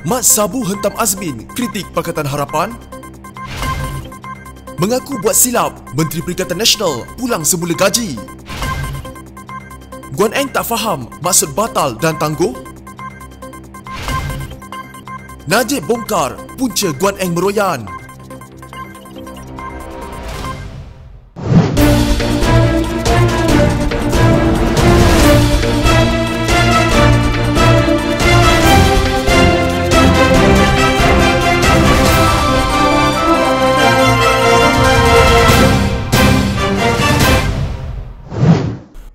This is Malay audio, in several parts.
Mat Sabu hentam Azmin kritik Pakatan Harapan. Mengaku buat silap, Menteri Perikatan Nasional pulang semula gaji. Guan Eng tak faham maksud batal dan tangguh. Najib bongkar punca Guan Eng meroyan.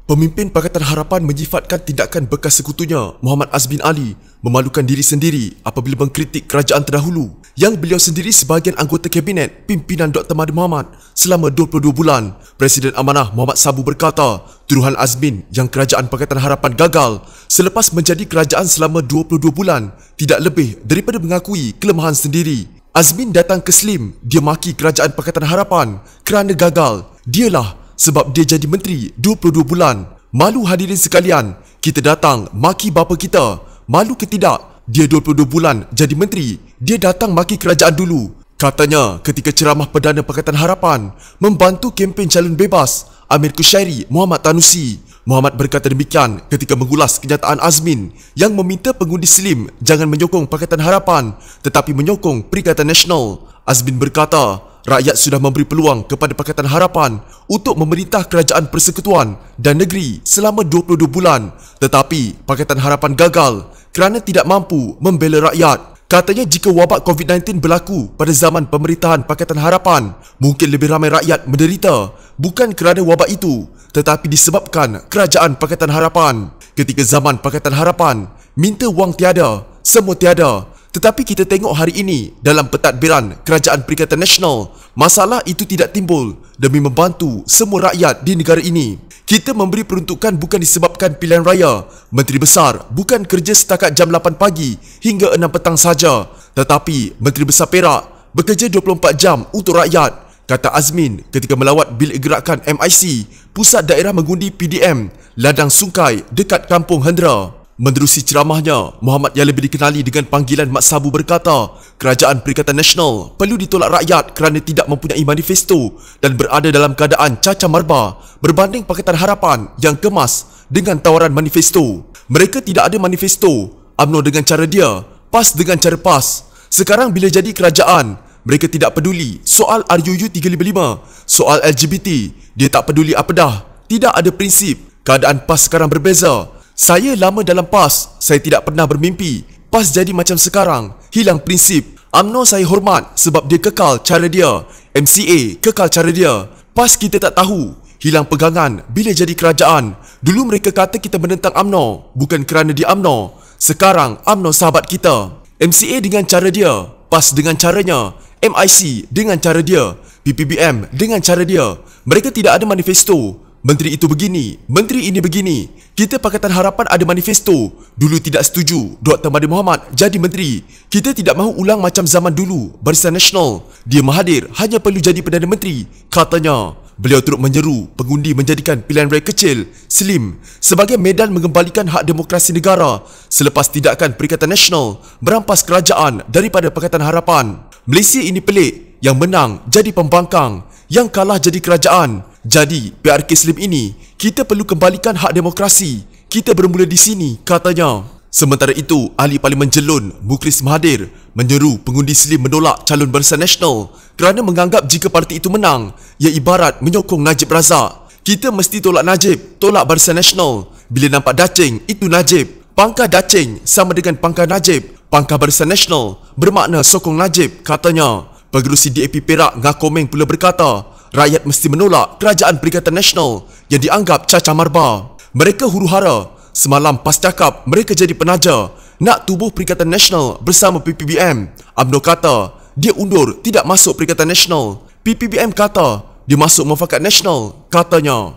Pemimpin Pakatan Harapan menyifatkan tindakan bekas sekutunya Muhammad Azmin Ali memalukan diri sendiri apabila mengkritik kerajaan terdahulu yang beliau sendiri sebahagian anggota kabinet pimpinan Dr. Mahathir Mohamad selama 22 bulan. Presiden Amanah Muhammad Sabu berkata, tuduhan Azmin yang kerajaan Pakatan Harapan gagal selepas menjadi kerajaan selama 22 bulan tidak lebih daripada mengakui kelemahan sendiri. Azmin datang ke Slim, dia maki kerajaan Pakatan Harapan kerana gagal. Dialah sebab dia jadi menteri 22 bulan. Malu hadirin sekalian, kita datang maki bapa kita. Malu ke tidak? Dia 22 bulan jadi menteri, dia datang maki kerajaan dulu. Katanya ketika ceramah Perdana Pakatan Harapan membantu kempen calon bebas Amir Kushairi Muhammad Tanusi. Muhammad berkata demikian ketika mengulas kenyataan Azmin yang meminta pengundi Slim jangan menyokong Pakatan Harapan tetapi menyokong Perikatan Nasional. Azmin berkata, rakyat sudah memberi peluang kepada Pakatan Harapan untuk memerintah kerajaan persekutuan dan negeri selama 22 bulan tetapi Pakatan Harapan gagal kerana tidak mampu membela rakyat. Katanya jika wabak COVID-19 berlaku pada zaman pemerintahan Pakatan Harapan, mungkin lebih ramai rakyat menderita bukan kerana wabak itu tetapi disebabkan kerajaan Pakatan Harapan. Ketika zaman Pakatan Harapan, minta wang tiada, semua tiada. Tetapi kita tengok hari ini dalam pentadbiran Kerajaan Perikatan Nasional, masalah itu tidak timbul demi membantu semua rakyat di negara ini. Kita memberi peruntukan bukan disebabkan pilihan raya. Menteri Besar bukan kerja setakat jam 8 pagi hingga 6 petang saja, tetapi Menteri Besar Perak bekerja 24 jam untuk rakyat, kata Azmin ketika melawat bilik gerakan MIC, Pusat Daerah Mengundi PDM, Ladang Sungkai dekat Kampung Hendra. Menerusi ceramahnya, Muhammad yang lebih dikenali dengan panggilan Mat Sabu berkata, Kerajaan Perikatan Nasional perlu ditolak rakyat kerana tidak mempunyai manifesto dan berada dalam keadaan cacar marba berbanding Pakatan Harapan yang kemas dengan tawaran manifesto. Mereka tidak ada manifesto, UMNO dengan cara dia, PAS dengan cara PAS. Sekarang bila jadi kerajaan, mereka tidak peduli soal RUU 355, soal LGBT, dia tak peduli apa dah, tidak ada prinsip. Keadaan PAS sekarang berbeza. Saya lama dalam PAS, saya tidak pernah bermimpi PAS jadi macam sekarang, hilang prinsip. UMNO saya hormat sebab dia kekal cara dia, MCA kekal cara dia. PAS kita tak tahu, hilang pegangan bila jadi kerajaan. Dulu mereka kata kita menentang UMNO bukan kerana di UMNO. Sekarang UMNO sahabat kita. MCA dengan cara dia, PAS dengan caranya, MIC dengan cara dia, PPBM dengan cara dia. Mereka tidak ada manifesto. Menteri itu begini, menteri ini begini. Kita Pakatan Harapan ada manifesto. Dulu tidak setuju Dr. Mahathir Mohamad jadi menteri. Kita tidak mahu ulang macam zaman dulu Barisan Nasional. Dia Mahathir hanya perlu jadi Perdana Menteri, katanya. Beliau turut menyeru pengundi menjadikan pilihan raya kecil, Slim, sebagai medan mengembalikan hak demokrasi negara selepas tindakan Perikatan Nasional merampas kerajaan daripada Pakatan Harapan. Malaysia ini pelik, yang menang jadi pembangkang, yang kalah jadi kerajaan. Jadi, PRK Slim ini, kita perlu kembalikan hak demokrasi. Kita bermula di sini, katanya. Sementara itu, Ahli Parlimen Jelun, Mukhlis Mahathir, menyeru pengundi Slim menolak calon Barisan Nasional kerana menganggap jika parti itu menang, ia ibarat menyokong Najib Razak. Kita mesti tolak Najib, tolak Barisan Nasional. Bila nampak dacing, itu Najib. Pangkah dacing sama dengan pangkah Najib. Pangkah Barisan Nasional bermakna sokong Najib, katanya. Pengerusi DAP Perak Ngakomeng pula berkata, rakyat mesti menolak Kerajaan Perikatan Nasional yang dianggap cacar marba. Mereka huru-hara. Semalam PAS cakap mereka jadi penaja nak tubuh Perikatan Nasional bersama PPBM. UMNO kata dia undur tidak masuk Perikatan Nasional. PPBM kata dia masuk Mufakat Nasional, katanya.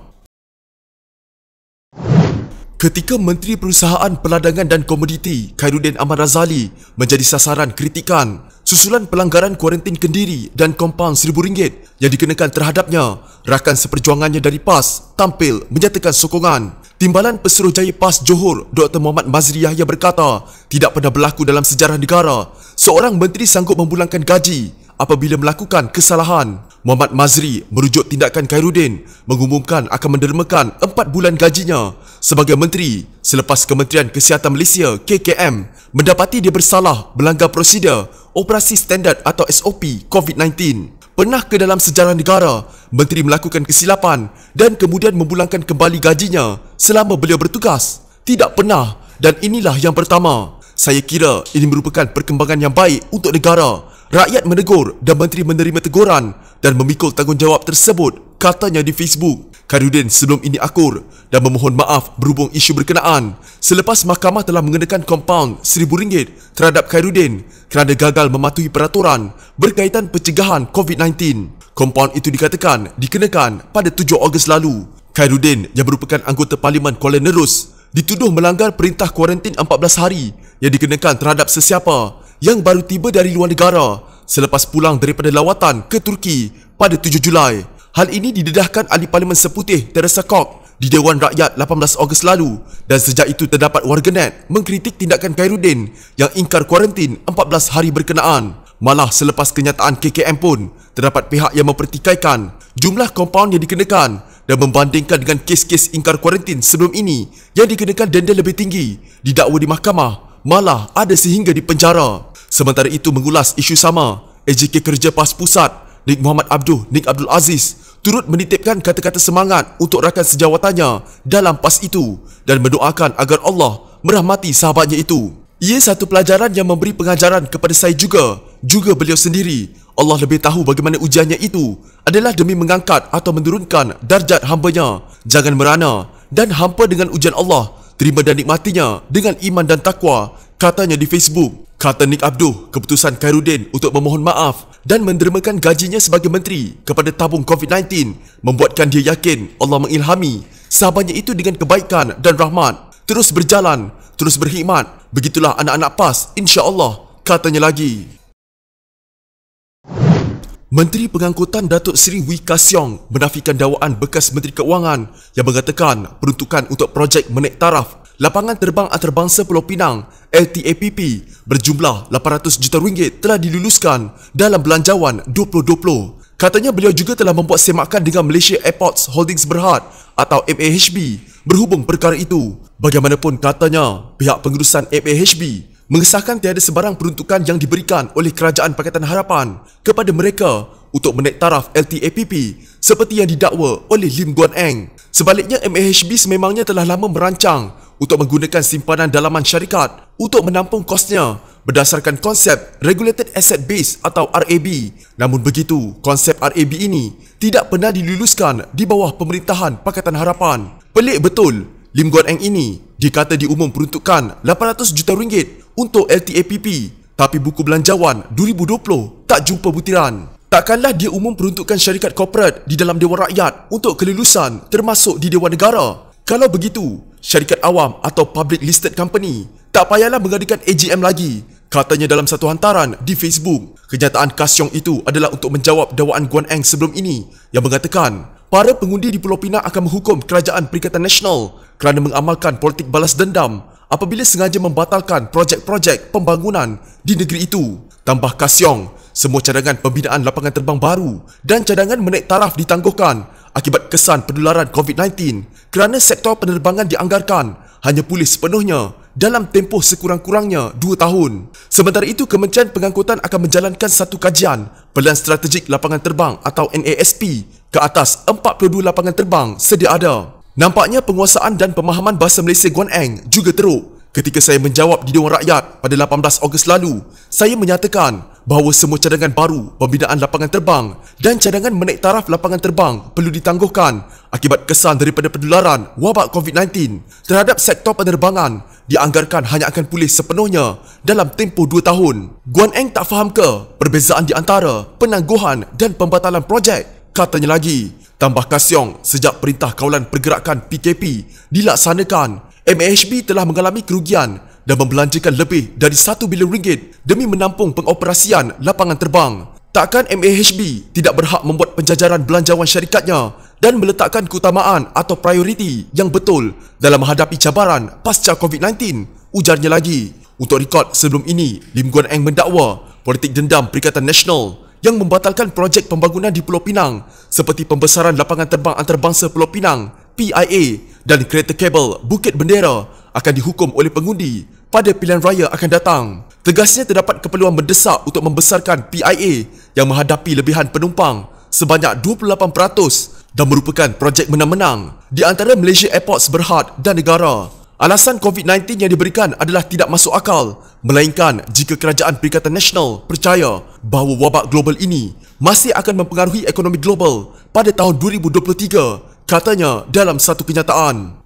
Ketika Menteri Perusahaan Peladangan dan Komoditi Khairuddin Ahmad Razali menjadi sasaran kritikan susulan pelanggaran kuarantin Kendiri dan kompaun RM1,000 yang dikenakan terhadapnya, rakan seperjuangannya dari PAS tampil menyatakan sokongan. Timbalan Pesuruhjaya PAS Johor Dr. Muhammad Mazri Yahya berkata, tidak pernah berlaku dalam sejarah negara seorang menteri sanggup memulangkan gaji apabila melakukan kesalahan. Muhammad Mazri merujuk tindakan Khairuddin mengumumkan akan mendermakan 4 bulan gajinya sebagai menteri selepas Kementerian Kesihatan Malaysia KKM mendapati dia bersalah melanggar prosedur operasi standard atau SOP COVID-19. Pernah ke dalam sejarah negara menteri melakukan kesilapan dan kemudian memulangkan kembali gajinya selama beliau bertugas? Tidak pernah, dan inilah yang pertama. Saya kira ini merupakan perkembangan yang baik untuk negara. Rakyat menegur dan menteri menerima teguran dan memikul tanggungjawab tersebut, katanya di Facebook. Khairuddin sebelum ini akur dan memohon maaf berhubung isu berkenaan selepas mahkamah telah mengenakan kompaun RM1,000 terhadap Khairuddin kerana gagal mematuhi peraturan berkaitan pencegahan COVID-19. Kompaun itu dikatakan dikenakan pada 7 Ogos lalu. Khairuddin yang merupakan anggota Parlimen Kuala Nerus dituduh melanggar perintah kuarantin 14 hari yang dikenakan terhadap sesiapa yang baru tiba dari luar negara selepas pulang daripada lawatan ke Turki pada 7 Julai. Hal ini didedahkan Ahli Parlimen Seputih Teresa Kok di Dewan Rakyat 18 Ogos lalu dan sejak itu terdapat warganet mengkritik tindakan Khairuddin yang ingkar kuarantin 14 hari berkenaan. Malah selepas kenyataan KKM pun terdapat pihak yang mempertikaikan jumlah kompaun yang dikenakan dan membandingkan dengan kes-kes ingkar kuarantin sebelum ini yang dikenakan denda lebih tinggi, didakwa di mahkamah, malah ada sehingga di penjara. Sementara itu mengulas isu sama, AJK Kerja PAS Pusat Nik Muhammad Nik Abdul Aziz turut menitipkan kata-kata semangat untuk rakan sejawatannya dalam PAS itu dan mendoakan agar Allah merahmati sahabatnya itu. Ia satu pelajaran yang memberi pengajaran kepada saya juga beliau sendiri. Allah lebih tahu bagaimana ujiannya itu adalah demi mengangkat atau menurunkan darjat hambanya. Jangan merana dan hampa dengan ujian Allah, terima dan nikmatinya dengan iman dan takwa, katanya di Facebook. Kata Nik Abduh, keputusan Khairuddin untuk memohon maaf dan mendermakan gajinya sebagai menteri kepada tabung COVID-19 membuatkan dia yakin Allah mengilhami sahabatnya itu dengan kebaikan dan rahmat. Terus berjalan, terus berkhidmat. Begitulah anak-anak PAS, insya-Allah, katanya lagi. Menteri Pengangkutan Datuk Seri Wee Ka Siong menafikan dakwaan bekas Menteri Keuangan yang mengatakan peruntukan untuk projek menaik taraf lapangan terbang antarabangsa Pulau Pinang LTAPP berjumlah RM800 juta telah diluluskan dalam belanjawan 2020. Katanya beliau juga telah membuat semakan dengan Malaysia Airports Holdings Berhad atau MAHB berhubung perkara itu. Bagaimanapun katanya, pihak pengurusan MAHB mengesahkan tiada sebarang peruntukan yang diberikan oleh Kerajaan Pakatan Harapan kepada mereka untuk menaik taraf LTAPP seperti yang didakwa oleh Lim Guan Eng. Sebaliknya, MAHB sememangnya telah lama merancang untuk menggunakan simpanan dalaman syarikat untuk menampung kosnya berdasarkan konsep Regulated Asset Base atau RAB. Namun begitu, konsep RAB ini tidak pernah diluluskan di bawah pemerintahan Pakatan Harapan. Pelik betul, Lim Guan Eng ini dikata diumum peruntukan RM800 juta untuk LTAPP, tapi buku belanjawan 2020 tak jumpa butiran. Takkanlah dia umum peruntukan syarikat korporat di dalam Dewan Rakyat untuk kelulusan termasuk di Dewan Negara? Kalau begitu, syarikat awam atau public listed company tak payahlah mengadakan AGM lagi, katanya dalam satu hantaran di Facebook. Kenyataan Ka Siong itu adalah untuk menjawab dakwaan Guan Eng sebelum ini yang mengatakan para pengundi di Pulau Pinang akan menghukum Kerajaan Perikatan Nasional kerana mengamalkan politik balas dendam apabila sengaja membatalkan projek-projek pembangunan di negeri itu. Tambah Ka Siong, semua cadangan pembinaan lapangan terbang baru dan cadangan menaik taraf ditangguhkan akibat kesan penularan COVID-19 kerana sektor penerbangan dianggarkan hanya pulih sepenuhnya dalam tempoh sekurang-kurangnya 2 tahun. Sementara itu, Kementerian Pengangkutan akan menjalankan satu kajian Pelan Strategik Lapangan Terbang atau NASP ke atas 42 lapangan terbang sedia ada. Nampaknya penguasaan dan pemahaman bahasa Malaysia Guan Eng juga teruk. Ketika saya menjawab di Dewan Rakyat pada 18 Ogos lalu, saya menyatakan bahawa semua cadangan baru pembinaan lapangan terbang dan cadangan menaik taraf lapangan terbang perlu ditangguhkan akibat kesan daripada penularan wabak COVID-19 terhadap sektor penerbangan dianggarkan hanya akan pulih sepenuhnya dalam tempoh 2 tahun. Guan Eng tak faham ke perbezaan di antara penangguhan dan pembatalan projek? Katanya lagi. Tambah Ka Siong, sejak Perintah Kawalan Pergerakan PKP dilaksanakan, MAHB telah mengalami kerugian dan membelanjakan lebih dari RM1 bilion demi menampung pengoperasian lapangan terbang. Takkan MAHB tidak berhak membuat penjajaran belanjawan syarikatnya dan meletakkan keutamaan atau prioriti yang betul dalam menghadapi cabaran pasca COVID-19, ujarnya lagi. Untuk rekod sebelum ini, Lim Guan Eng mendakwa politik dendam Perikatan Nasional yang membatalkan projek pembangunan di Pulau Pinang seperti pembesaran lapangan terbang antarabangsa Pulau Pinang, PIA, dan kereta kabel Bukit Bendera akan dihukum oleh pengundi pada pilihan raya akan datang. Tegasnya terdapat keperluan mendesak untuk membesarkan PIA yang menghadapi lebihan penumpang sebanyak 28% dan merupakan projek menang-menang di antara Malaysia Airports Berhad dan negara. Alasan COVID-19 yang diberikan adalah tidak masuk akal, melainkan jika Kerajaan Perikatan Nasional percaya bahawa wabak global ini masih akan mempengaruhi ekonomi global pada tahun 2023, katanya dalam satu kenyataan.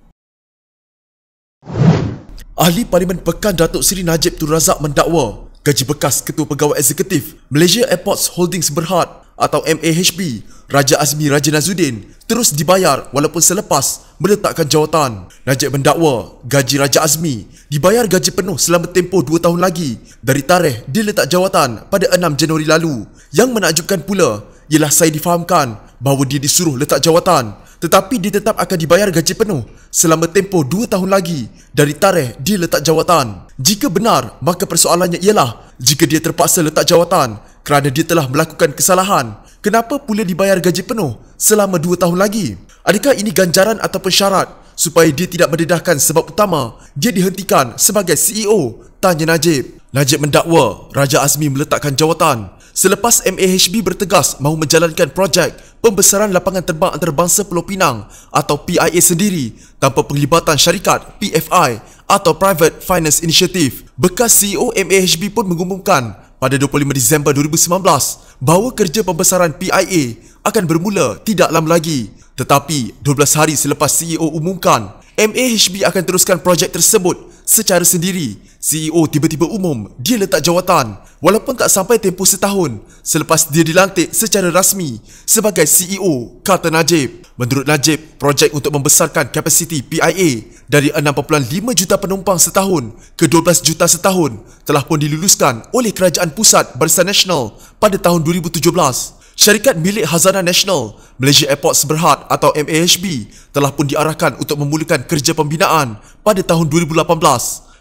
Ahli Parlimen Pekan Datuk Seri Najib Tun Razak mendakwa gaji bekas Ketua Pegawai Eksekutif Malaysia Airports Holdings Berhad atau MAHB, Raja Azmi Raja Nazuddin terus dibayar walaupun selepas meletakkan jawatan. Najib mendakwa gaji Raja Azmi dibayar gaji penuh selama tempoh 2 tahun lagi dari tarikh dia letak jawatan pada 6 Januari lalu. Yang menakjubkan pula ialah saya difahamkan bahawa dia disuruh letak jawatan tetapi dia tetap akan dibayar gaji penuh selama tempoh 2 tahun lagi dari tarikh dia letak jawatan. Jika benar, maka persoalannya ialah jika dia terpaksa letak jawatan kerana dia telah melakukan kesalahan, kenapa pula dibayar gaji penuh selama 2 tahun lagi? Adakah ini ganjaran ataupun syarat supaya dia tidak mendedahkan sebab utama dia dihentikan sebagai CEO? Tanya Najib. Najib mendakwa Raja Azmi meletakkan jawatan selepas MAHB bertegas mahu menjalankan projek pembesaran lapangan terbang antarabangsa Pulau Pinang atau PIA sendiri tanpa penglibatan syarikat PFI atau Private Finance Initiative. Bekas CEO MAHB pun mengumumkan pada 25 Disember 2019 bahawa kerja pembesaran PIA akan bermula tidak lama lagi. Tetapi 12 hari selepas CEO umumkan MAHB akan teruskan projek tersebut secara sendiri, CEO tiba-tiba umum dia letak jawatan walaupun tak sampai tempoh setahun selepas dia dilantik secara rasmi sebagai CEO, kata Najib. Menurut Najib, projek untuk membesarkan kapasiti PIA dari 6.5 juta penumpang setahun ke 12 juta setahun telah pun diluluskan oleh Kerajaan Pusat Barisan Nasional pada tahun 2017. Syarikat milik Khazanah Nasional Malaysia Airports Berhad atau MAHB telah pun diarahkan untuk memulakan kerja pembinaan pada tahun 2018.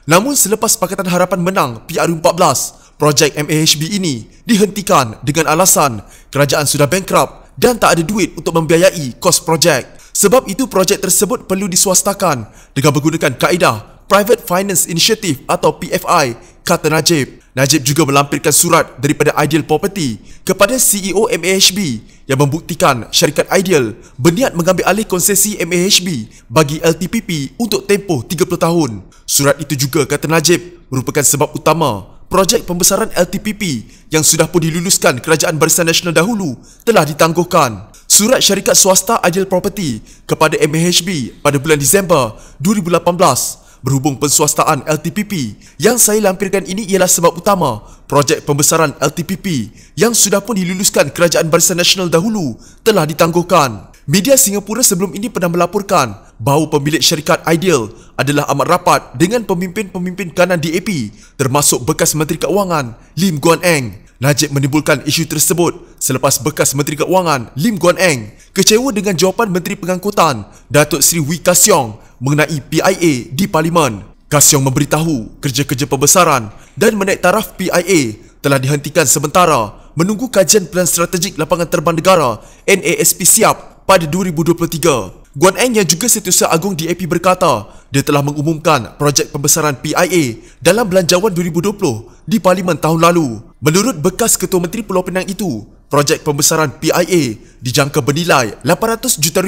Namun selepas Pakatan Harapan menang PRU14, projek MAHB ini dihentikan dengan alasan kerajaan sudah bankrupt dan tak ada duit untuk membiayai kos projek. Sebab itu projek tersebut perlu diswastakan dengan menggunakan kaedah Private Finance Initiative atau PFI, kata Najib. Najib juga melampirkan surat daripada Ideal Property kepada CEO MAHB yang membuktikan syarikat Ideal berniat mengambil alih konsesi MAHB bagi LTPP untuk tempoh 30 tahun. Surat itu juga, kata Najib, merupakan sebab utama projek pembesaran LTPP yang sudah pun diluluskan Kerajaan Barisan Nasional dahulu telah ditangguhkan. Surat syarikat swasta Ideal Property kepada MAHB pada bulan Disember 2018 berhubung penswastaan LTPP yang saya lampirkan ini ialah sebab utama projek pembesaran LTPP yang sudah pun diluluskan Kerajaan Barisan Nasional dahulu telah ditangguhkan. Media Singapura sebelum ini pernah melaporkan bahawa pemilik syarikat Ideal adalah amat rapat dengan pemimpin-pemimpin kanan DAP termasuk bekas Menteri Keuangan Lim Guan Eng. Najib menimbulkan isu tersebut selepas bekas Menteri Keuangan Lim Guan Eng kecewa dengan jawapan Menteri Pengangkutan Datuk Seri Wee Ka Siong mengenai PIA di Parlimen. Ka Siong memberitahu kerja-kerja pembesaran dan menaik taraf PIA telah dihentikan sementara menunggu kajian Pelan Strategik Lapangan Terbang Negara NASP siap pada 2023. Guan Eng yang juga Setiausaha Agung DAP berkata dia telah mengumumkan projek pembesaran PIA dalam Belanjawan 2020 di Parlimen tahun lalu. Menurut bekas Ketua Menteri Pulau Pinang itu, projek pembesaran PIA dijangka bernilai RM800 juta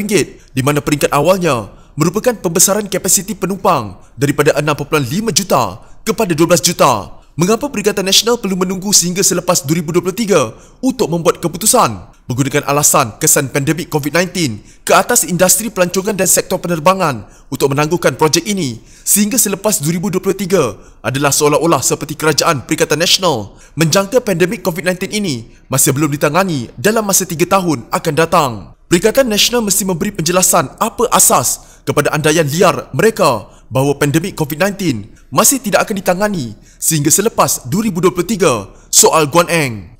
di mana peringkat awalnya merupakan pembesaran kapasiti penumpang daripada 6.5 juta kepada 12 juta. Mengapa Perikatan Nasional perlu menunggu sehingga selepas 2023 untuk membuat keputusan? Menggunakan alasan kesan pandemik COVID-19 ke atas industri pelancongan dan sektor penerbangan untuk menangguhkan projek ini sehingga selepas 2023 adalah seolah-olah seperti Kerajaan Perikatan Nasional menjangka pandemik COVID-19 ini masih belum ditangani dalam masa 3 tahun akan datang. Perikatan Nasional mesti memberi penjelasan apa asas kepada andaian liar mereka bahawa pandemik COVID-19 masih tidak akan ditangani sehingga selepas 2023, soal Guan Eng.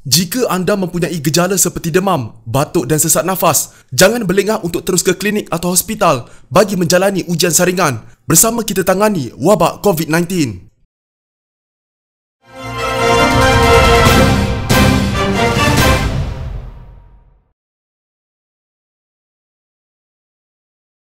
Jika anda mempunyai gejala seperti demam, batuk dan sesak nafas, jangan berlengah untuk terus ke klinik atau hospital bagi menjalani ujian saringan. Bersama kita tangani wabak COVID-19.